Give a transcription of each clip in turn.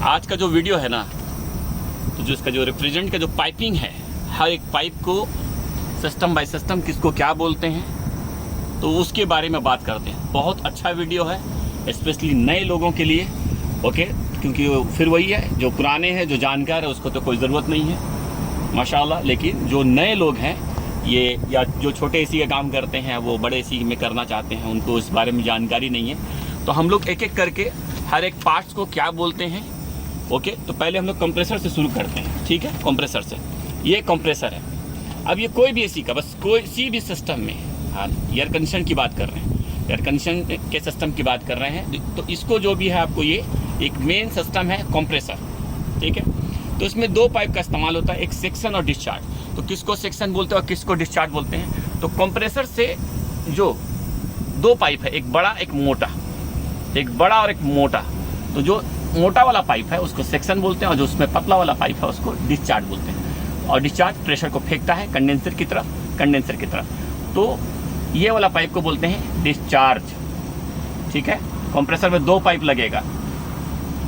आज का जो वीडियो है ना, तो जो इसका जो रेफ्रिजरेंट का जो पाइपिंग है, हर एक पाइप को सिस्टम बाय सिस्टम किसको क्या बोलते हैं, तो उसके बारे में बात करते हैं। बहुत अच्छा वीडियो है, स्पेशली नए लोगों के लिए, ओके। क्योंकि फिर वही है, जो पुराने हैं, जो जानकार है, उसको तो कोई ज़रूरत नहीं है माशाल्लाह। लेकिन जो नए लोग हैं ये, या जो छोटे एसी का काम करते हैं, वो बड़े एसी में करना चाहते हैं, उनको इस बारे में जानकारी नहीं है। तो हम लोग एक एक करके हर एक पार्ट्स को क्या बोलते हैं, ओके। तो पहले हम लोग कंप्रेसर से शुरू करते हैं, ठीक है। कंप्रेसर से, ये कंप्रेसर है। अब ये कोई भी एसी का, बस कोई सी भी सिस्टम में, हाँ, एयर कंडीशन की बात कर रहे हैं, एयर कंडीशन के सिस्टम की बात कर रहे हैं, तो इसको जो भी है आपको, ये एक मेन सिस्टम है कंप्रेसर, ठीक है। तो इसमें दो पाइप का इस्तेमाल होता है, एक सेक्शन और डिस्चार्ज। तो किसको सेक्शन बोलते हैं और किसको डिस्चार्ज बोलते हैं। तो कंप्रेसर से जो दो पाइप है, एक बड़ा एक मोटा, एक बड़ा और एक मोटा। तो जो मोटा वाला पाइप है उसको सेक्शन बोलते हैं, और जो उसमें पतला वाला पाइप है उसको डिस्चार्ज बोलते हैं। और डिस्चार्ज प्रेशर को फेंकता है कंडेंसर की तरफ, तो ये वाला पाइप को बोलते हैं डिस्चार्ज, ठीक है। कंप्रेसर में दो पाइप लगेगा,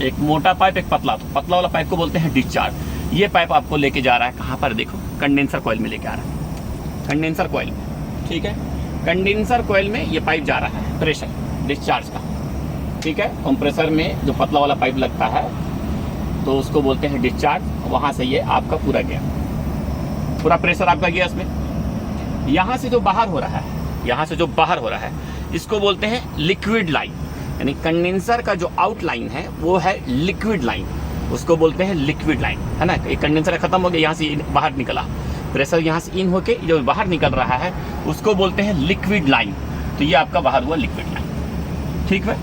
एक मोटा पाइप, एक पतला। तो पतला वाला पाइप को बोलते हैं डिस्चार्ज। ये पाइप आपको लेके जा रहा है कहाँ पर, देखो कंडेंसर कॉइल में लेके आ रहा है, कंडेंसर कॉइल में, ठीक है। कंडेंसर कॉइल में ये पाइप जा रहा है प्रेशर डिस्चार्ज का, ठीक है। कंप्रेसर में जो पतला वाला पाइप लगता है तो उसको बोलते हैं डिस्चार्ज। वहाँ से ये आपका पूरा गया, पूरा प्रेशर आपका गया इसमें। यहाँ से जो बाहर हो रहा है, यहाँ से जो बाहर हो रहा है, इसको बोलते हैं लिक्विड लाइन। यानी कंडेंसर का जो आउटलाइन है वो है लिक्विड लाइन, उसको बोलते हैं लिक्विड लाइन, है ना। एक कंडेंसर खत्म हो गया, यहाँ से बाहर निकला प्रेशर, यहाँ से इन होके जो बाहर निकल रहा है उसको बोलते हैं लिक्विड लाइन। तो ये आपका बाहर हुआ लिक्विड लाइन, ठीक है।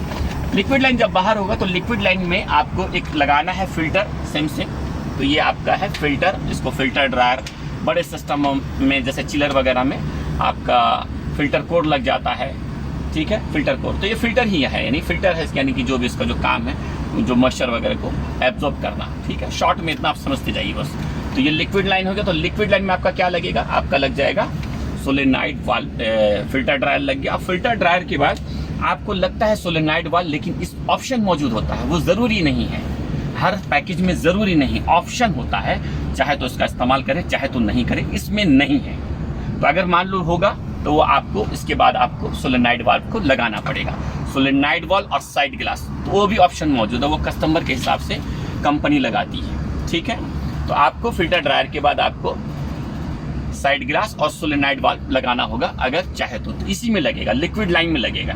लिक्विड लाइन जब बाहर होगा तो लिक्विड लाइन में आपको एक लगाना है फिल्टर सेम से। तो ये आपका है फिल्टर, इसको फिल्टर ड्रायर, बड़े सिस्टमों में जैसे चिलर वगैरह में आपका फिल्टर कोड लग जाता है, ठीक है। फिल्टर कोड, तो ये फिल्टर ही है, यानी फिल्टर है, यानी कि जो भी इसका जो काम है, जो मॉइस्चर वगैरह को एब्जॉर्ब करना, ठीक है। शॉर्ट में इतना आप समझते जाइए बस। तो ये लिक्विड लाइन हो गया। तो लिक्विड लाइन में आपका क्या लगेगा, आपका लग जाएगा सोलेनॉइड वाल्व, फिल्टर ड्रायर लग गया। फिल्टर ड्रायर के बाद आपको लगता है सोलेनॉइड वाल्व, लेकिन इस ऑप्शन मौजूद होता है, वो ज़रूरी नहीं है, हर पैकेज में ज़रूरी नहीं, ऑप्शन होता है, चाहे तो इसका इस्तेमाल करें चाहे तो नहीं करें, इसमें नहीं है। तो अगर मान लो होगा तो वो आपको इसके बाद आपको सोलेनॉइड वाल्व को लगाना पड़ेगा, सोलेनॉइड वाल्व और साइड ग्लास, तो वो भी ऑप्शन मौजूद है, वो कस्टमर के हिसाब से कंपनी लगाती है, ठीक है। तो आपको फिल्टर ड्रायर के बाद आपको साइड ग्लास और सोलेनॉइड वाल्व लगाना होगा अगर चाहे तो इसी में लगेगा, लिक्विड लाइन में लगेगा,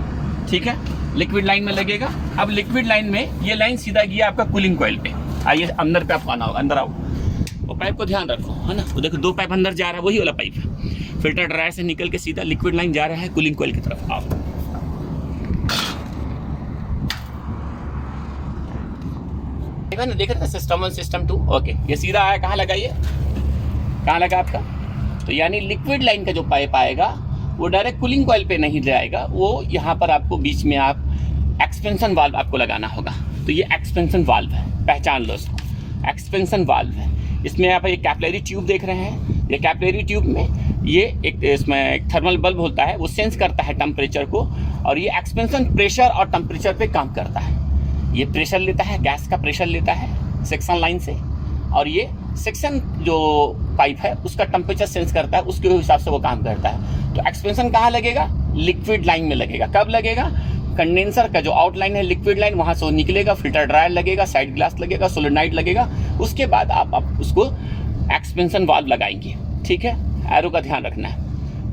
ठीक है। लिक्विड लाइन में लगेगा। अब लिक्विड लाइन में ये लाइन सीधा गया आपका कूलिंग कॉइल पे। आइए अंदर पे आपको आना होगा, अंदर आओ, वो पाइप को ध्यान रखो, है ना। वो देखो दो पाइप अंदर जा रहा है, वही वाला पाइप फिल्टर ड्रायर से निकल के सीधा लिक्विड लाइन जा रहा है कूलिंग कॉइल की तरफ। आओ, देखा ना, देख रहे सिस्टम 1 सिस्टम 2, ओके। ये सीधा आया, कहाँ लगा, ये कहाँ लगा आपका। तो यानी लिक्विड लाइन का जो पाइप आएगा वो डायरेक्ट कूलिंग कॉइल पे नहीं जाएगा, वो यहाँ पर आपको बीच में आप एक्सपेंशन वाल्व आपको लगाना होगा। तो ये एक्सपेंशन वाल्व है, पहचान लो इसको, एक्सपेंशन वाल्व है। इसमें आप ये कैपिलरी ट्यूब देख रहे हैं, ये कैपिलरी ट्यूब में ये एक इसमें एक थर्मल बल्ब होता है, वो सेंस करता है टेम्परेचर को, और ये एक्सपेंशन प्रेशर और टेम्परेचर पे काम करता है। ये प्रेशर लेता है, गैस का प्रेशर लेता है सेक्शन लाइन से, और ये सेक्शन जो पाइप है उसका टेम्परेचर सेंस करता है, उसके हिसाब से वो काम करता है। तो एक्सपेंशन कहाँ लगेगा, लिक्विड लाइन में लगेगा। कब लगेगा, कंडेंसर का जो आउटलाइन है लिक्विड लाइन, वहाँ से वो निकलेगा, फिल्टर ड्रायर लगेगा, साइड ग्लास लगेगा, सोलेनॉइड लगेगा, उसके बाद आप उसको एक्सपेंशन वाल्व लगाएंगे, ठीक है। एरो का ध्यान रखना है,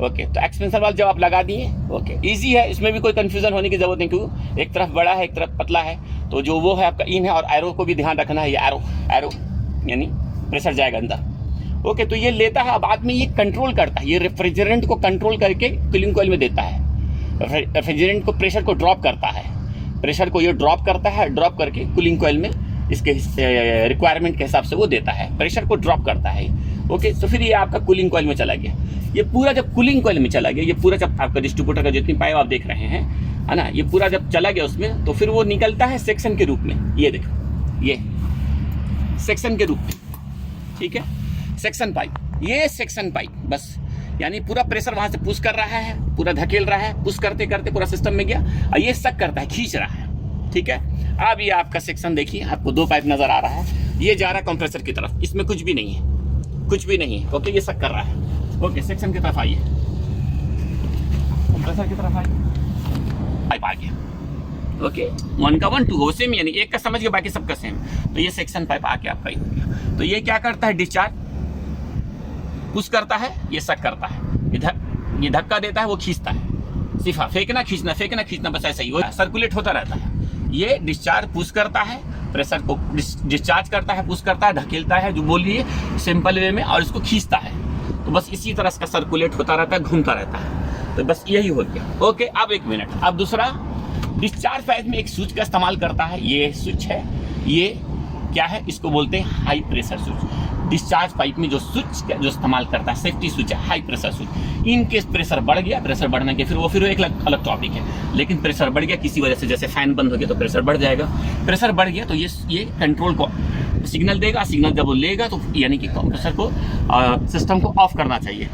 ओके। तो एक्सपेंशन वाल्व जब आप लगा दिए, ओके, ईजी है, इसमें भी कोई कन्फ्यूजन होने की जरूरत नहीं, क्योंकि एक तरफ बड़ा है एक तरफ पतला है। तो जो वो है आपका इन है, और एरो को भी ध्यान रखना है, ये एरो यानी प्रेशर जाएगा अंदर, ओके। तो ये लेता है, बाद में ये कंट्रोल करता है, ये रेफ्रिजरेंट को कंट्रोल करके कूलिंग कॉइल में देता है। रेफ्रिजरेंट को प्रेशर को ड्रॉप करता है, प्रेशर को ये ड्रॉप करता है, ड्रॉप करके कूलिंग कॉइल में इसके रिक्वायरमेंट के हिसाब से वो देता है, प्रेशर को ड्रॉप करता है, ओके। तो फिर ये आपका कूलिंग कॉइल में चला गया। ये पूरा जब कूलिंग कॉइल में चला गया, ये पूरा जब आपका डिस्ट्रीब्यूटर का जितनी पाइप आप देख रहे हैं, है ना, ये पूरा जब चला गया उसमें, तो फिर वो निकलता है सेक्शन के रूप में। ये देखो, ये सेक्शन के रूप में, ठीक है, सेक्शन पाइप, ये सेक्शन पाइप, बस। यानी पूरा प्रेशर वहां से पुश कर रहा है, पूरा धकेल रहा है, पुश करते करते पूरा सिस्टम में गया, और ये सक करता है, खींच रहा है, ठीक है। अब ये आपका सेक्शन देखिए, आपको 2 पाइप नजर आ रहा है, ये जा रहा है कंप्रेसर की तरफ, इसमें कुछ भी नहीं है, कुछ भी नहीं है। ओके, ये सक कर रहा है। ओके, सेक्शन की तरफ आइए, कंप्रेसर की तरफ आइए, पाइप आ गया। ओके, 1 का 1 2 हो सेम, यानी एक का समझ गया, बाकी सबका सेम। तो ये सेक्शन पाइप आके आपका ही हो गया। तो ये क्या करता है, डिस्चार्ज पुश करता है, ये सक करता है, ये धक्का देता है, वो खींचता है, सिर्फ फेंकना खींचना बस ऐसा ही वो सर्कुलेट होता रहता है। ये डिस्चार्ज पुश करता है, प्रेशर को डिस्चार्ज करता है, पुश करता है, धकेलता है, जो बोलिए सिंपल वे में, और इसको खींचता है। तो बस इसी तरह इसका सर्कुलेट होता रहता है, घूमता रहता है। तो बस यही हो गया। ओके, अब 1 मिनट, अब दूसरा डिस्चार्ज पाइप में एक स्विच का इस्तेमाल करता है। ये स्विच है, ये क्या है, इसको बोलते हैं high pressure switch. Discharge pipe में जो स्विच जो इस्तेमाल करता है, सेफ्टी स्विच है, high pressure switch. In case pressure बढ़ गया, प्रेशर बढ़ने के फिर वो एक अलग टॉपिक है, लेकिन प्रेशर बढ़ गया किसी वजह से, जैसे फैन बंद हो गया तो प्रेशर बढ़ जाएगा। प्रेशर बढ़ गया तो ये कंट्रोल को सिग्नल देगा, सिग्नल जब वो लेगा तो यानी कि कंप्रेसर को सिस्टम को ऑफ करना चाहिए।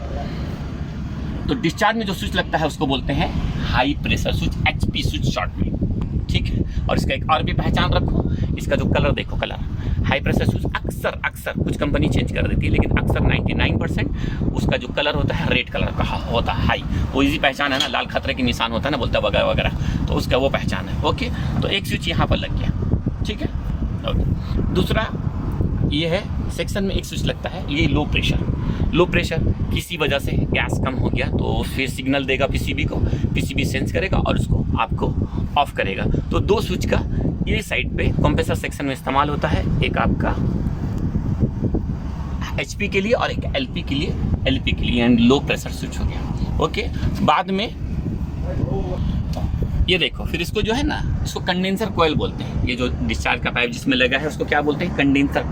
तो डिस्चार्ज में जो स्विच लगता है उसको बोलते हैं high pressure switch, HP switch short में, ठीक है। और इसका एक और भी पहचान रखो, इसका जो कलर देखो, कलर हाई प्रेशर स्विच अक्सर कुछ कंपनी चेंज कर देती है, लेकिन अक्सर 99% उसका जो कलर होता है रेड कलर का होता है, हाई। वो इजी पहचान है ना, लाल खतरे के निशान होता है ना, बोलता है वगैरह वगैरह, तो उसका वो पहचान है। ओके, तो एक स्विच यहाँ पर लग गया, ठीक है। ओके, दूसरा ये है, सेक्शन में एक स्विच लगता है, ये लो प्रेशर किसी वजह से गैस कम हो गया तो फिर सिग्नल देगा पीसीबी को, पीसीबी सेंस करेगा और उसको आपको ऑफ करेगा। तो 2 स्विच का ये साइड पे कंप्रेसर सेक्शन में इस्तेमाल होता है, एक आपका HP के लिए और एक LP के लिए, एंड लो प्रेशर स्विच हो गया। ओके, बाद में ये देखो, फिर इसको जो है ना, इसको कंडेंसर कॉइल बोलते हैं। ये जो डिस्चार्ज का पाइप जिसमें लगा है उसको क्या बोलते हैं, कंडेंसर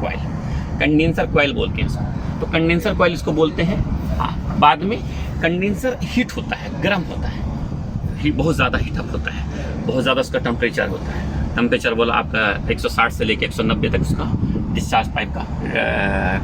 कॉइल बोलते हैं इसको। तो कंडेंसर कॉइल इसको बोलते हैं। हाँ, बाद में कंडेंसर हीट होता है, गर्म होता है, बहुत ज़्यादा हीटअप होता है, बहुत ज़्यादा उसका टेम्परेचर होता है। टेम्परेचर बोला आपका 160 से लेकर 190 तक उसका डिस्चार्ज पाइप का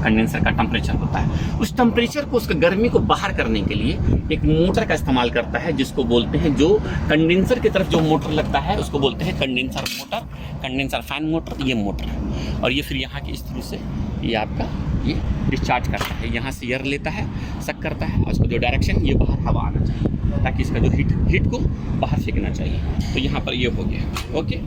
कंडेंसर का टेम्परेचर होता है। उस टेम्परेचर को, उसका गर्मी को बाहर करने के लिए एक मोटर का इस्तेमाल करता है, जिसको बोलते हैं, जो कंडेंसर की तरफ जो मोटर लगता है उसको बोलते हैं condenser motor, condenser fan motor, ये मोटर है। और ये फिर यहाँ के इस तरह से ये आपका ये डिस्चार्ज करता है, यहाँ से एयर लेता है, सक करता है, और उसको जो डायरेक्शन, ये बाहर हवा आना चाहिए ताकि इसका जो हीट को बाहर फेंकना चाहिए। तो यहाँ पर ये हो गया। ओके,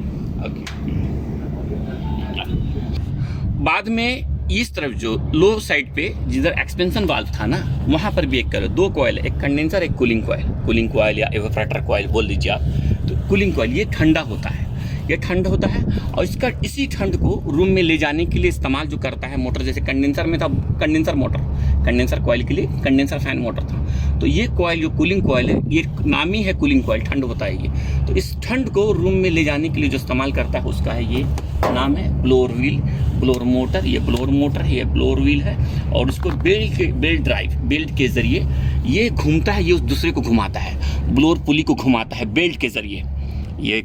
बाद में इस तरफ जो लो साइड पे जिधर एक्सपेंशन वाल्व था ना, वहाँ पर भी एक करो, 2 कॉइल, एक कंडेंसर, एक कूलिंग कॉइल या एवापोरेटर कॉइल बोल दीजिए आप। तो कूलिंग कॉइल ये ठंडा होता है, और इसका इसी ठंड को रूम में ले जाने के लिए इस्तेमाल जो करता है मोटर, जैसे कंडेंसर में था कंडेंसर मोटर, कंडेंसर कॉइल के लिए कंडेंसर फैन मोटर था। तो ये कॉइल जो कूलिंग कॉइल है, ये नाम ही है कूलिंग कॉइल, ठंड होता है ये। तो इस ठंड को रूम में ले जाने के लिए जो इस्तेमाल करता है उसका है, ये नाम है ब्लोअर व्हील, ब्लोअर मोटर। ये ब्लोअर मोटर है, ये ब्लोअर व्हील है, और उसको बेल्ट के जरिए ये घूमता है, ये उस दूसरे को घुमाता है, ब्लोअर पुली को घुमाता है बेल्ट के जरिए। ये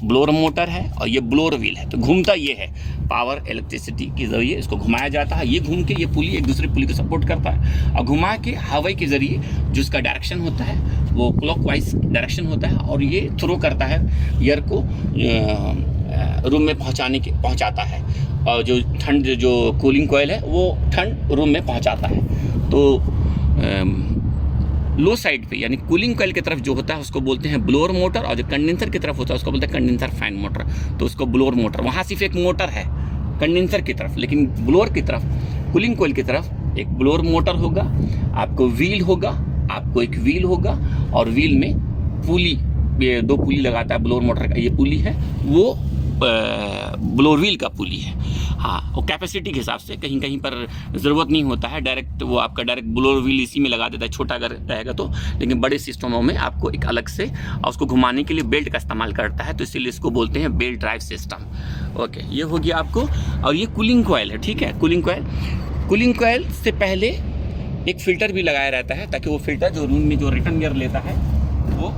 ब्लोअर मोटर है और ये ब्लोअर व्हील है, तो घूमता ये है, पावर इलेक्ट्रिसिटी के जरिए इसको घुमाया जाता है। ये घूम के ये पुली एक दूसरे पुली को सपोर्ट करता है, और घुमा के हवाई के जरिए जो इसका डायरेक्शन होता है वो क्लॉकवाइज डायरेक्शन होता है, और ये थ्रो करता है एयर को रूम में पहुंचाता है। और जो ठंड, जो कूलिंग कॉइल है वो ठंड रूम में पहुंचाता है। तो लो साइड पे यानी कूलिंग कॉइल की तरफ जो होता है उसको बोलते हैं ब्लोअर मोटर, और जो कंडेंसर की तरफ होता है उसको बोलते हैं कंडेंसर फैन मोटर। तो उसको ब्लोअर मोटर, वहाँ सिर्फ एक मोटर है कंडेंसर की तरफ, लेकिन ब्लोअर की तरफ, कूलिंग कॉइल की तरफ एक ब्लोअर मोटर होगा, आपको व्हील होगा, एक व्हील होगा, और व्हील में पुली, ये 2 पुली लगाता है ब्लोअर मोटर का, ये पुली है वो ब्लोअर व्हील का पुली है। हाँ, वो कैपेसिटी के हिसाब से कहीं कहीं पर ज़रूरत नहीं होता है, डायरेक्ट वो आपका डायरेक्ट ब्लोअर व्हील इसी में लगा देता है, छोटा अगर रहेगा तो। लेकिन बड़े सिस्टमों में आपको एक अलग से, और उसको घुमाने के लिए बेल्ट का इस्तेमाल करता है, तो इसीलिए इसको बोलते हैं बेल्ट ड्राइव सिस्टम। ओके, ये हो गया आपको। और ये कूलिंग कॉइल है, ठीक है। कूलिंग कॉइल से पहले एक फ़िल्टर भी लगाया रहता है, ताकि वो फिल्टर जो रूम में जो रिटर्न एयर लेता है वो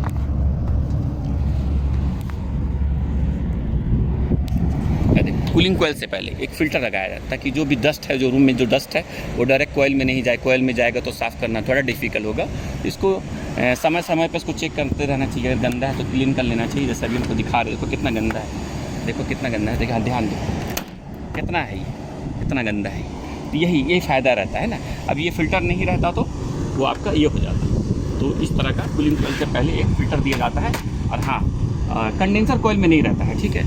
कूलिंग कॉइल से पहले एक फ़िल्टर लगाया जाता है, ताकि जो भी डस्ट है, जो रूम में जो डस्ट है वो डायरेक्ट कॉइल में नहीं जाए। कॉइल में जाएगा तो साफ़ करना थोड़ा डिफ़िकल्ट होगा। इसको समय समय पर इसको चेक करते रहना चाहिए, अगर गंदा है तो क्लीन कर लेना चाहिए। जैसे अभी उनको दिखा रहे हो, देखो कितना गंदा है, देखो कितना गंदा है, देखो ध्यान दो कितना है ये, कितना गंदा है। तो यही फ़ायदा रहता है ना। अब ये फ़िल्टर नहीं रहता तो वो आपका ये हो जाता। तो इस तरह का कूलिंग कॉइल से पहले एक फ़िल्टर दिया जाता है। और हाँ, कंडेंसर कॉइल में नहीं रहता है, ठीक है।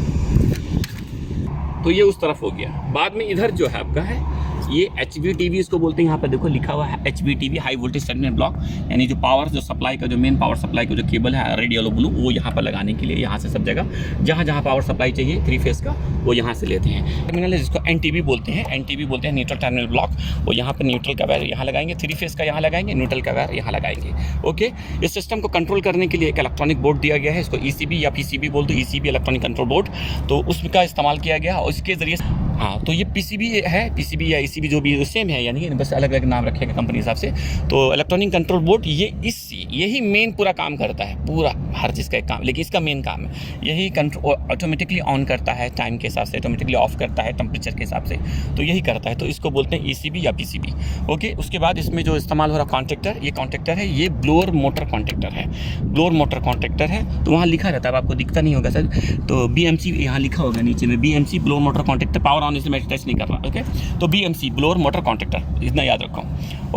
तो ये उस तरफ हो गया। बाद में इधर जो है आपका है ये HVTV इसको बोलते हैं। यहाँ पर देखो लिखा हुआ है HVTV, high voltage terminal block, यानी जो पावर जो सप्लाई का जो मेन पावर सप्लाई का जो केबल है रेड येलो ब्लू, वो यहाँ पर लगाने के लिए यहाँ से सब जगह जहाँ जहाँ पावर सप्लाई चाहिए 3 फेस का वो यहाँ से लेते हैं। टर्मिनल है जिसको NTB बोलते हैं, NTB बोलते हैं न्यूट्रल टर्मिनल ब्लॉक। वो यहाँ पर न्यूट्रल का वायर यहाँ लगाएंगे, 3 फेस का यहाँ लगाएंगे, न्यूट्रल का वायर यहाँ लगाएंगे। ओके, इस सिस्टम को कंट्रोल करने के लिए एक इलेक्ट्रॉनिक बोर्ड दिया गया है, इसको ECB या PCB बोल दो, ECB इलेक्ट्रॉनिक कंट्रोल बोर्ड। तो उसका इस्तेमाल किया गया और इसके ज़रिए हाँ, तो ये PCB है, PCB या ECB जो भी सेम है, यानी कि बस अलग अलग नाम रखेगा कंपनी हिसाब से। तो इलेक्ट्रॉनिक कंट्रोल बोर्ड यही मेन पूरा काम करता है, पूरा हर चीज़ का एक काम, लेकिन इसका मेन काम है यही कंट्रोल, ऑटोमेटिकली ऑन करता है टाइम के हिसाब से, ऑटोमेटिकली ऑफ करता है टेम्परेचर के हिसाब से, तो यही करता है। तो इसको बोलते हैं ECB या PCB। ओके, उसके बाद इसमें जो इस्तेमाल हो रहा कॉन्ट्रैक्टर, ये कॉन्ट्रैक्टर है, ये ब्लोअर मोटर कॉन्ट्रैक्टर है, ब्लोअर मोटर कॉन्ट्रैक्टर है। तो वहाँ लिखा रहता है, आपको दिखता नहीं होगा सर, तो BMC यहाँ लिखा होगा नीचे में, BMC blower motor contractor, power on इसमें टच नहीं कर रहा। ओके, तो BMC ब्लोअर मोटर कॉन्ट्रैक्टर, इतना याद रखो।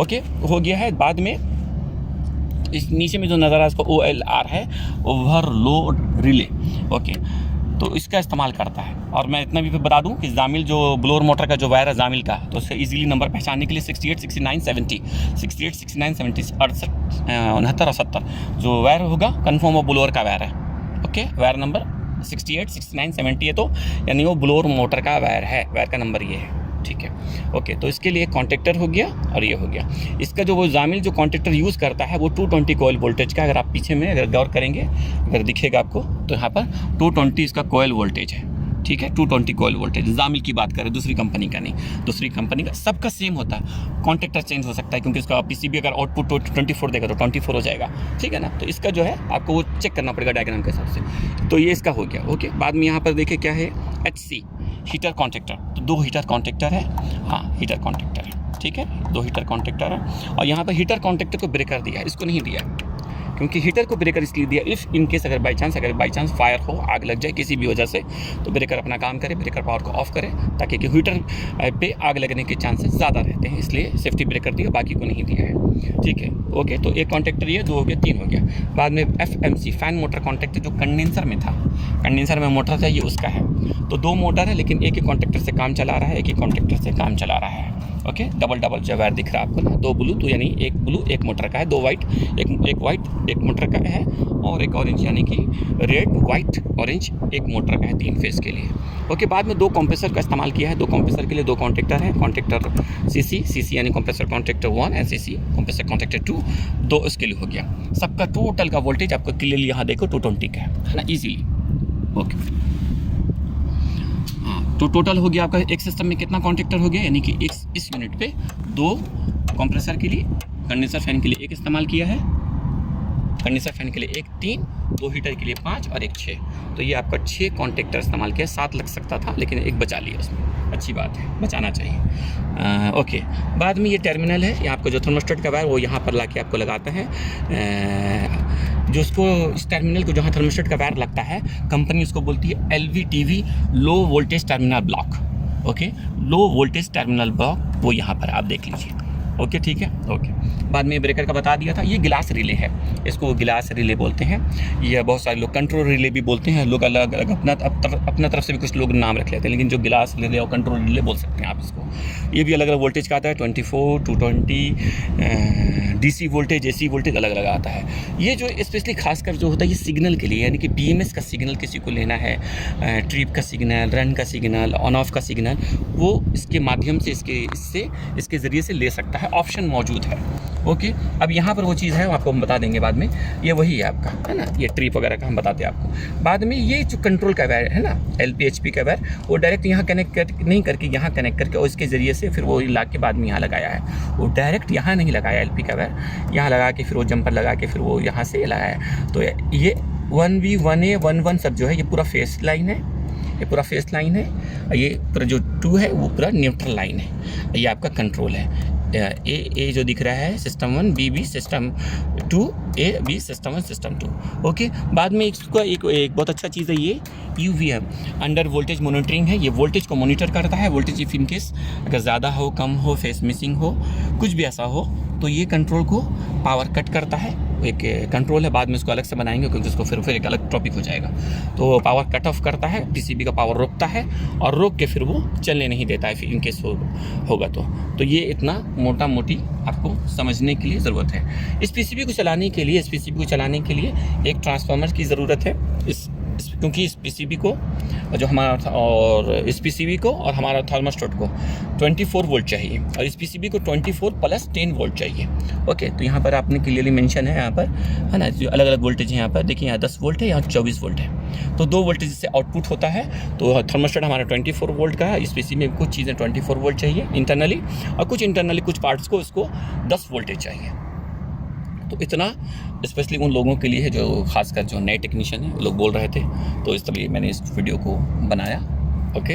ओके, हो गया है। बाद में इस नीचे में जो नज़र आ रहा है इसको OLR है, ओवरलोड रिले। ओके, तो इसका इस्तेमाल करता है। और मैं इतना भी बता दूं कि जामिल जो ब्लोअर मोटर का जो वायर है जामिल का, तो उससे इजीली नंबर पहचानने के लिए 68 69 70 68 69 70 68 69 और 70 जो वायर होगा कन्फर्म वो ब्लोअर का वायर है। ओके, वायर नंबर 68 69 70 है, तो यानी वो ब्लोअर मोटर का वायर है, वायर का नंबर ये है, ठीक है। ओके, तो इसके लिए कॉन्ट्रैक्टर हो गया और ये हो गया। इसका जो वो जामिल जो कॉन्ट्रैक्टर यूज़ करता है वो 220 कोयल वोल्टेज का, अगर आप पीछे में अगर गौर करेंगे अगर दिखेगा आपको तो यहाँ पर 220 इसका कोयल वोल्टेज है, ठीक है। 220 कोयल वोल्टेज जामिल की बात करें, दूसरी कंपनी का नहीं, दूसरी कंपनी का सबका सेम होता है। कॉन्ट्रैक्टर चेंज हो सकता है क्योंकि इसका PCB अगर आउटपुट 24 देगा तो 24 हो जाएगा, ठीक है ना। तो इसका जो है आपको वो चेक करना पड़ेगा डायग्राम के हिसाब से। तो ये इसका हो गया। ओके, बाद में यहाँ पर देखिए क्या है, HC हीटर कॉन्ट्रैक्टर। तो 2 हीटर कॉन्ट्रैक्टर है, हाँ हीटर कॉन्ट्रैक्टर है, ठीक है, 2 हीटर कॉन्ट्रैक्टर है। और यहाँ पर हीटर कॉन्ट्रैक्टर को ब्रेकर दिया है, इसको नहीं दिया क्योंकि हीटर को ब्रेकर इसलिए दिया इफ़ इन केस अगर बाई चांस फायर हो, आग लग जाए किसी भी वजह से, तो ब्रेकर अपना काम करे, ब्रेकर पावर को ऑफ करे, ताकि कि हीटर पे आग लगने के चांसेस ज़्यादा रहते हैं, इसलिए सेफ्टी ब्रेकर दिया, बाकी को नहीं दिया है, ठीक है। ओके, तो एक कॉन्ट्रैक्टर ये 2 हो गया, 3 हो गया। बाद में FMC फैन मोटर कॉन्ट्रैक्टर जो कंडेंसर में था, कंडेंसर में मोटर था, ये उसका है। तो 2 मोटर है लेकिन एक ही कॉन्ट्रैक्टर से काम चला रहा है, एक ही कॉन्ट्रैक्टर से काम चला रहा है। ओके, डबल जो वायर दिख रहा है आपको ना, 2 ब्लू, तो यानी एक ब्लू एक मोटर का है, 2 वाइट, एक वाइट एक मोटर का है, और एक ऑरेंज यानी कि रेड वाइट ऑरेंज एक मोटर का है 3 फेस के लिए। ओके, बाद में 2 कंप्रेसर का इस्तेमाल किया है, 2 कंप्रेसर के लिए 2 कॉन्ट्रैक्टर है, कॉन्ट्रैक्टर CC यानी compressor contractor 1 and CC compressor contractor 2, 2 इसके लिए हो गया। सबका टोटल का वोल्टेज आपको क्लियरली यहाँ देखो 220 का है ना, ईजिली। ओके, हाँ, तो टोटल हो गया आपका एक सिस्टम में कितना कॉन्ट्रैक्टर हो गया, यानी कि इस यूनिट पे 2 कंप्रेसर के लिए, कंडेंसर फैन के लिए 1 इस्तेमाल किया है, कंडेंसर फैन के लिए 1 3, 2 हीटर के लिए 5 और 1 6। तो ये आपका 6 कॉन्ट्रैक्टर इस्तेमाल किया, 7 लग सकता था लेकिन 1 बचा लिया उसमें, अच्छी बात है, बचाना चाहिए। ओके, बाद में ये टर्मिनल है, ये आपको जो थर्मोस्टेट का वायर वो यहाँ पर लाके आपको लगाता है। जो उसको इस टर्मिनल को जहाँ थर्मोस्टेट का वायर लगता है, कंपनी उसको बोलती है LVTV, low voltage terminal block. Okay, low voltage terminal block, वो यहाँ पर आप देख लीजिए। ओके, ठीक है। ओके, बाद में ब्रेकर का बता दिया था। ये गिलास रिले है, इसको गिलास रिले बोलते हैं। ये बहुत सारे लोग कंट्रोल रिले भी बोलते हैं, लोग अलग अलग अपना तरफ से भी कुछ लोग नाम रख लेते हैं, लेकिन जो गिलास रिले और कंट्रोल रिले बोल सकते हैं आप इसको। ये भी अलग अलग वोल्टेज का आता है, 24 220, DC वोल्टेज AC वोल्टेज अलग अलग आता है। ये जो स्पेशली खासकर जो होता है ये सिग्नल के लिए, यानी कि BMS का सिग्नल किसी को लेना है, ट्रिप का सिग्नल, रन का सिग्नल, ऑन ऑफ का सिग्नल, वो इसके माध्यम से इसके ज़रिए से ले सकता है, ऑप्शन मौजूद है। ओके, अब यहाँ पर वो चीज़ है, आपको हम बता देंगे बाद में, ये वही है आपका, है ना, ये ट्रिप वगैरह का हम बताते हैं आपको बाद में। ये जो कंट्रोल का वायर है ना, LP-HP का वायर, वो डायरेक्ट यहाँ कनेक्ट नहीं करके यहाँ कनेक्ट करके और इसके ज़रिए से फिर वो ला के बाद में यहाँ लगाया है। वो डायरेक्ट यहाँ नहीं लगाया LP का वायर, यहाँ लगा के फिर वो जंपर लगा के फिर वो यहाँ से लगाया है। तो ये 1V 1A 1 सब जो है ये पूरा फेस लाइन है, ये पूरा फेस लाइन है, ये पूरा जो 2 है वो पूरा न्यूट्रल लाइन है, ये आपका कंट्रोल है। A जो दिख रहा है system 1, B system two A B system 1 system 2। Okay, बाद में इसका एक बहुत अच्छा चीज़ है ये UVM, अंडर वोल्टेज मॉनिटरिंग है। ये वोल्टेज को मॉनिटर करता है। वोल्टेज इफ इन केस अगर ज़्यादा हो, कम हो, फेस मिसिंग हो, कुछ भी ऐसा हो, तो ये कंट्रोल को पावर कट करता है। एक कंट्रोल है, बाद में इसको अलग से बनाएंगे क्योंकि इसको फिर एक अलग टॉपिक हो जाएगा। तो पावर कट ऑफ करता है, PCB का पावर रोकता है और रोक के फिर वो चलने नहीं देता है फिर इन केस होगा तो ये इतना मोटा मोटी आपको समझने के लिए ज़रूरत है। इस PCB को चलाने के लिए एक ट्रांसफार्मर की ज़रूरत है। क्योंकि इस PCB को जो हमारा और इस PCB को और हमारा थर्मोस्टेट को 24 वोल्ट चाहिए और इस PCB को 24 + 10 वोल्ट चाहिए। ओके, तो यहाँ पर आपने क्लियरली मेंशन है, यहाँ पर है ना, जो अलग अलग वोल्टेज है यहाँ पर देखिए, यहाँ 10 वोल्ट है, यहाँ 24 वोल्ट है। तो 2 वोल्टेज से आउटपुट होता है। तो थर्मोस्टेट हमारा 24 वोल्ट का है। इस PCB में कुछ चीज़ें 24 वोल्ट चाहिए इंटरनली और कुछ पार्ट्स को इसको 10 वोल्टेज चाहिए। तो इतना स्पेशली उन लोगों के लिए है जो खासकर जो नए टेक्नीशियन हैं, वो लोग बोल रहे थे, तो इस तरह मैंने इस वीडियो को बनाया। ओके।